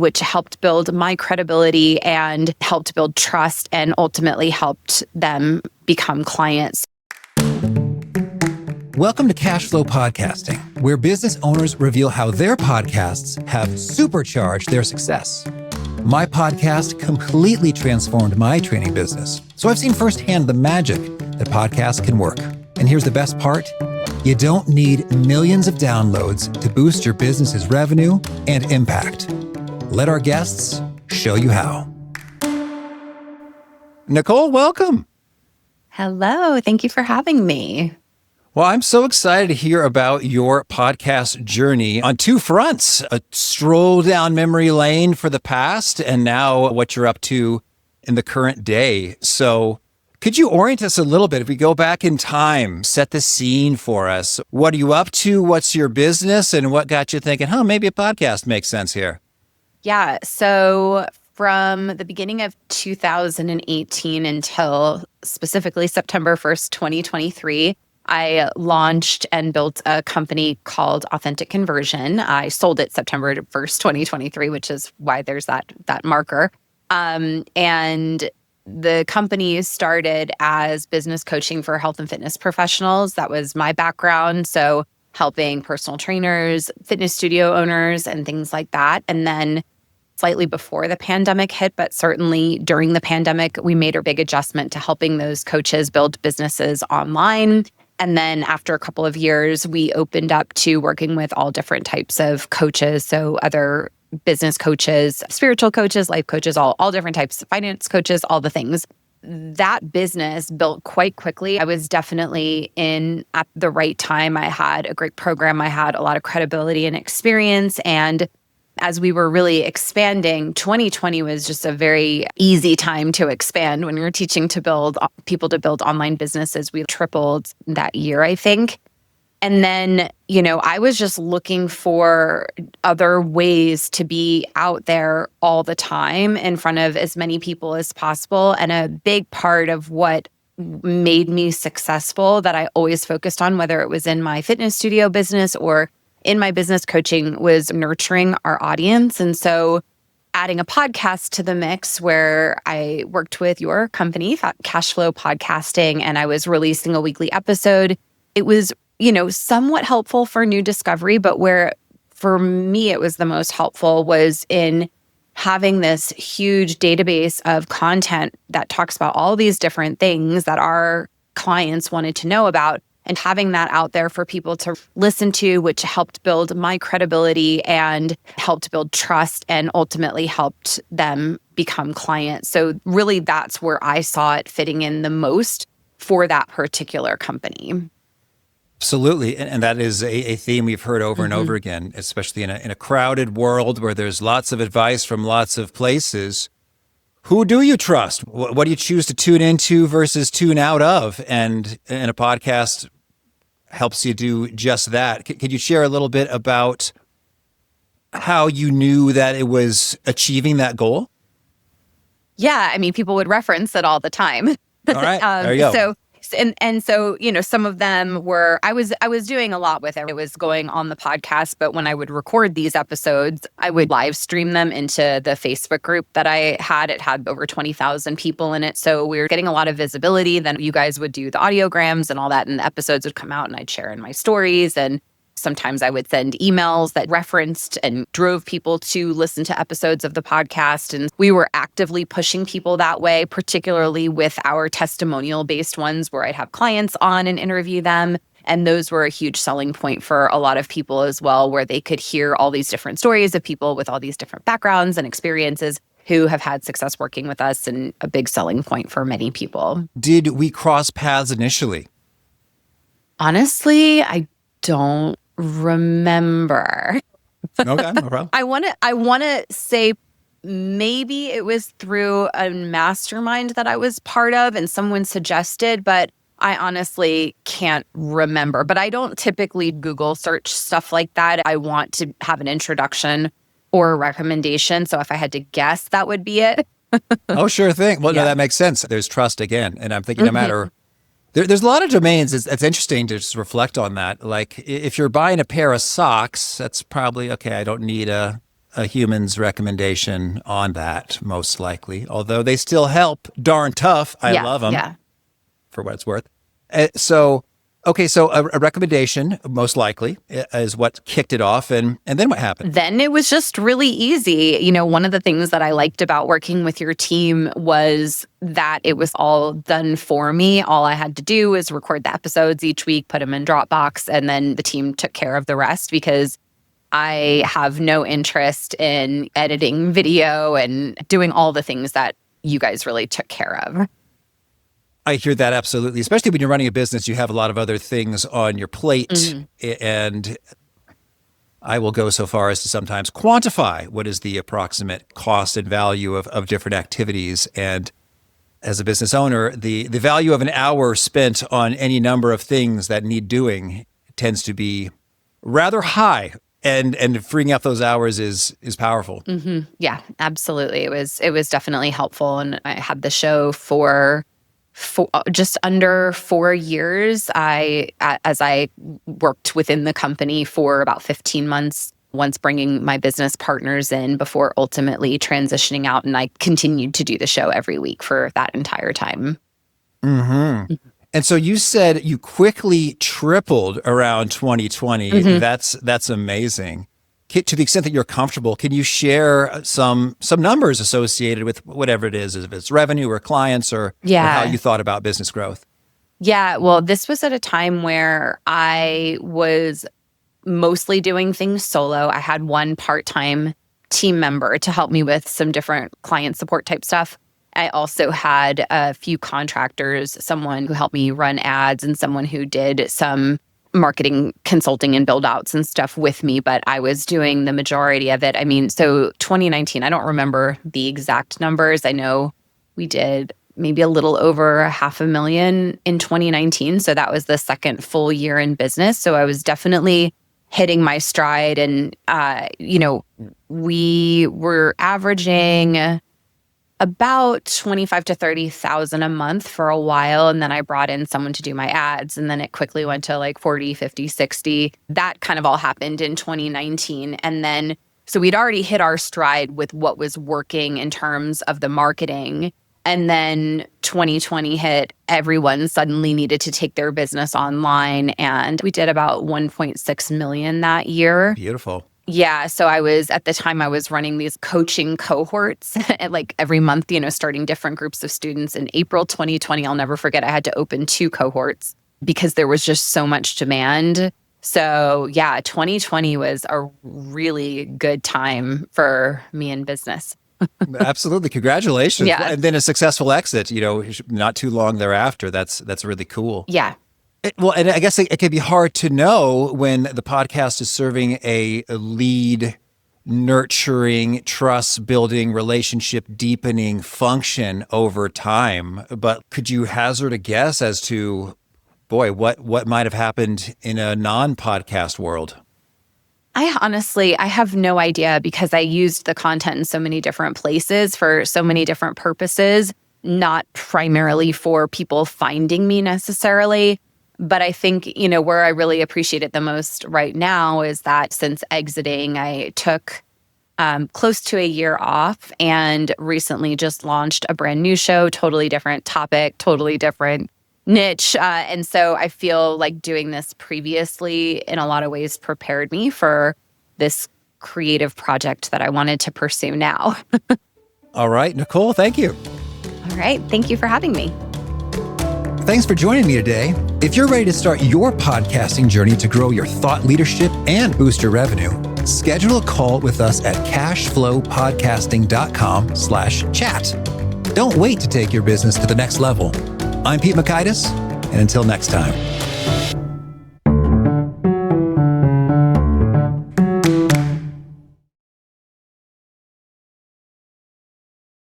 which helped build my credibility and helped build trust and ultimately helped them become clients. Welcome to Cashflow Podcasting, where business owners reveal how their podcasts have supercharged their success. My podcast completely transformed my training business, so I've seen firsthand the magic that podcasts can work. And here's the best part. You don't need millions of downloads to boost your business's revenue and impact. Let our guests show you how. Nicole, welcome. Hello. Thank you for having me. Well, I'm so excited to hear about your podcast journey on two fronts, a stroll down memory lane for the past and now what you're up to in the current day. So could you orient us a little bit? If we go back in time, set the scene for us. What are you up to? What's your business? And what got you thinking, maybe a podcast makes sense here? Yeah. So from the beginning of 2018 until specifically September 1st, 2023, I launched and built a company called Authentic Conversion. I sold it September 1st, 2023, which is why there's that marker. And the company started as business coaching for health and fitness professionals. That was my background. So helping personal trainers, fitness studio owners, and things like that. And then slightly before the pandemic hit, but certainly during the pandemic, we made a big adjustment to helping those coaches build businesses online. And then after a couple of years, we opened up to working with all different types of coaches. So other business coaches, spiritual coaches, life coaches, all different types of finance coaches, all the things. That business built quite quickly. I was definitely in at the right time. I had a great program. I had a lot of credibility and experience. And as we were really expanding, 2020 was just a very easy time to expand. When you're teaching people to build online businesses, we tripled that year, I think. And then, I was just looking for other ways to be out there all the time in front of as many people as possible. And a big part of what made me successful that I always focused on, whether it was in my fitness studio business or in my business coaching, was nurturing our audience. And so adding a podcast to the mix where I worked with your company, Cashflow Podcasting, and I was releasing a weekly episode. It was, somewhat helpful for new discovery, but where for me it was the most helpful was in having this huge database of content that talks about all these different things that our clients wanted to know about, and having that out there for people to listen to, which helped build my credibility and helped build trust and ultimately helped them become clients. So really that's where I saw it fitting in the most for that particular company. Absolutely. And that is a theme we've heard over and over again, especially in a crowded world where there's lots of advice from lots of places. Who do you trust? What do you choose to tune into versus tune out of? And a podcast helps you do just that. Could you share a little bit about how you knew that it was achieving that goal? Yeah, people would reference it all the time. All right, there you go. So some of them were, I was doing a lot with it. It was going on the podcast, but when I would record these episodes, I would live stream them into the Facebook group that I had. It had over 20,000 people in it. So we were getting a lot of visibility. Then you guys would do the audiograms and all that, and the episodes would come out and I'd share in my stories. And sometimes I would send emails that referenced and drove people to listen to episodes of the podcast. And we were actively pushing people that way, particularly with our testimonial-based ones where I'd have clients on and interview them. And those were a huge selling point for a lot of people as well, where they could hear all these different stories of people with all these different backgrounds and experiences who have had success working with us, and a big selling point for many people. Did we cross paths initially? Honestly, I don't remember. Okay, no problem. I want to say maybe it was through a mastermind that I was part of and someone suggested, but I honestly can't remember. But I don't typically Google search stuff like that. I want to have an introduction or a recommendation. So if I had to guess, that would be it. Oh, sure thing. Well, no, that makes sense. There's trust again. And I'm thinking no matter there's a lot of domains. It's interesting to just reflect on that. Like if you're buying a pair of socks, that's probably, okay, I don't need a a human's recommendation on that, most likely. Although they still help darn tough. I love them for what it's worth. So a recommendation, most likely, is what kicked it off. And then what happened? Then it was just really easy. One of the things that I liked about working with your team was that it was all done for me. All I had to do was record the episodes each week, put them in Dropbox, and then the team took care of the rest because I have no interest in editing video and doing all the things that you guys really took care of. I hear that absolutely. Especially when you're running a business, you have a lot of other things on your plate. And I will go so far as to sometimes quantify what is the approximate cost and value of different activities. And as a business owner, the value of an hour spent on any number of things that need doing tends to be rather high. And freeing up those hours is powerful. Yeah, absolutely. It was definitely helpful. And I had the show for just under 4 years. As I worked within the company for about 15 months, once bringing my business partners in before ultimately transitioning out. And I continued to do the show every week for that entire time. And so you said you quickly tripled around 2020. That's amazing. To the extent that you're comfortable, can you share some numbers associated with whatever it is, if it's revenue or clients or how you thought about business growth? Yeah, well, this was at a time where I was mostly doing things solo. I had one part-time team member to help me with some different client support type stuff. I also had a few contractors, someone who helped me run ads and someone who did some marketing consulting and build outs and stuff with me, but I was doing the majority of it. I mean, so 2019, I don't remember the exact numbers. I know we did maybe a little over $500,000 in 2019. So that was the second full year in business. So I was definitely hitting my stride. And, we were averaging about 25 to 30,000 a month for a while. And then I brought in someone to do my ads. And then it quickly went to like 40, 50, 60. That kind of all happened in 2019. And then, so we'd already hit our stride with what was working in terms of the marketing. And then 2020 hit, everyone suddenly needed to take their business online. And we did about 1.6 million that year. Beautiful. Yeah. So at the time I was running these coaching cohorts like every month, starting different groups of students. In April 2020, I'll never forget, I had to open 2 cohorts because there was just so much demand. So yeah, 2020 was a really good time for me in business. Absolutely. Congratulations. Yeah. And then a successful exit, not too long thereafter. That's really cool. Yeah. Well, and I guess it can be hard to know when the podcast is serving a lead, nurturing, trust building, relationship deepening function over time. But could you hazard a guess as to, what might have happened in a non-podcast world? I have no idea because I used the content in so many different places for so many different purposes, not primarily for people finding me necessarily. But I think, where I really appreciate it the most right now is that since exiting, I took close to a year off and recently just launched a brand new show, totally different topic, totally different niche. And so I feel like doing this previously in a lot of ways prepared me for this creative project that I wanted to pursue now. All right, Nicole, thank you. All right. Thank you for having me. Thanks for joining me today. If you're ready to start your podcasting journey to grow your thought leadership and boost your revenue, schedule a call with us at cashflowpodcasting.com/chat. Don't wait to take your business to the next level. I'm Pete Mockaitis, and until next time.